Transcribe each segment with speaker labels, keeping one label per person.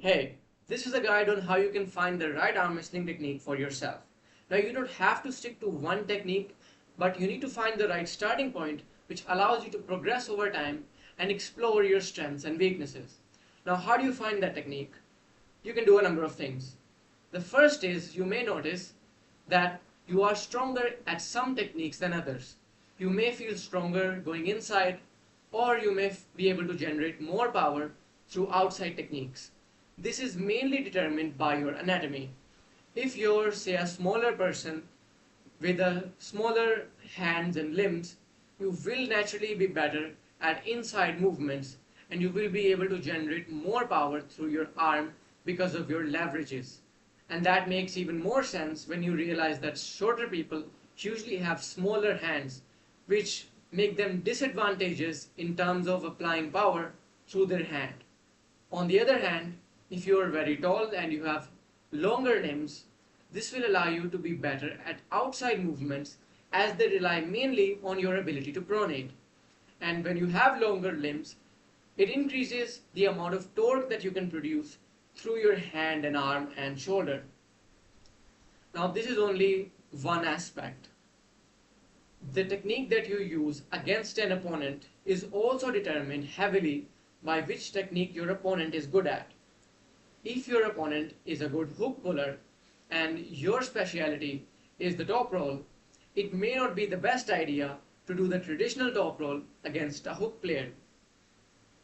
Speaker 1: Hey, this is a guide on how you can find the right arm wrestling technique for yourself. Now, you don't have to stick to one technique, but you need to find the right starting point which allows you to progress over time and explore your strengths and weaknesses. Now, how do you find that technique? You can do a number of things. The first is you may notice that you are stronger at some techniques than others. You may feel stronger going inside, or you may be able to generate more power through outside techniques. This is mainly determined by your anatomy. If you're, say, a smaller person with a smaller hands and limbs, you will naturally be better at inside movements and you will be able to generate more power through your arm because of your leverages. And that makes even more sense when you realize that shorter people usually have smaller hands, which make them disadvantageous in terms of applying power through their hand. On the other hand, if you are very tall and you have longer limbs, this will allow you to be better at outside movements as they rely mainly on your ability to pronate. And when you have longer limbs, it increases the amount of torque that you can produce through your hand and arm and shoulder. Now, this is only one aspect. The technique that you use against an opponent is also determined heavily by which technique your opponent is good at. If your opponent is a good hook puller and your specialty is the top roll, it may not be the best idea to do the traditional top roll against a hook player.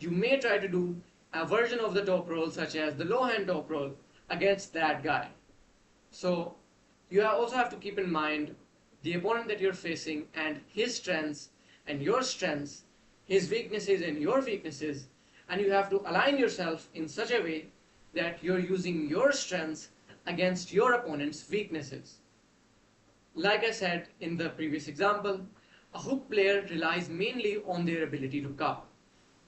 Speaker 1: You may try to do a version of the top roll such as the low hand top roll against that guy. So you also have to keep in mind the opponent that you're facing and his strengths and your strengths, his weaknesses and your weaknesses, and you have to align yourself in such a way that you're using your strengths against your opponent's weaknesses. Like I said in the previous example, a hook player relies mainly on their ability to cup,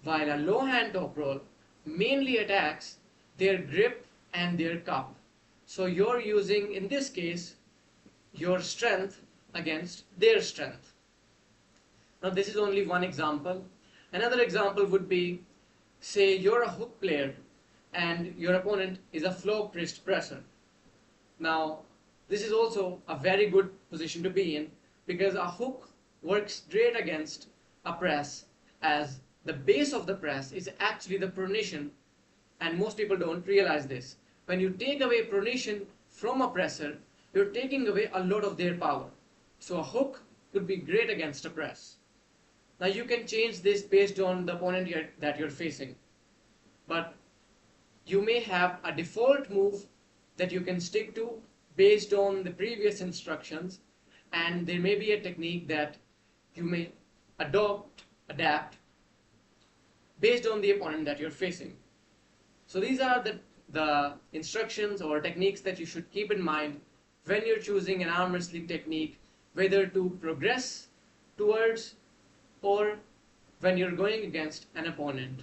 Speaker 1: while a low hand top roll mainly attacks their grip and their cup. So you're using, in this case, your strength against their strength. Now, this is only one example. Another example would be, say you're a hook player and your opponent is a flow wrist presser. Now, this is also a very good position to be in because a hook works great against a press, as the base of the press is actually the pronation, and most people don't realize this. When you take away pronation from a presser, you're taking away a lot of their power. So a hook could be great against a press. Now you can change this based on the opponent that you're facing. But you may have a default move that you can stick to based on the previous instructions, and there may be a technique that you may adapt based on the opponent that you're facing. So these are the instructions or techniques that you should keep in mind when you're choosing an arm wrestling technique, whether to progress towards or when you're going against an opponent.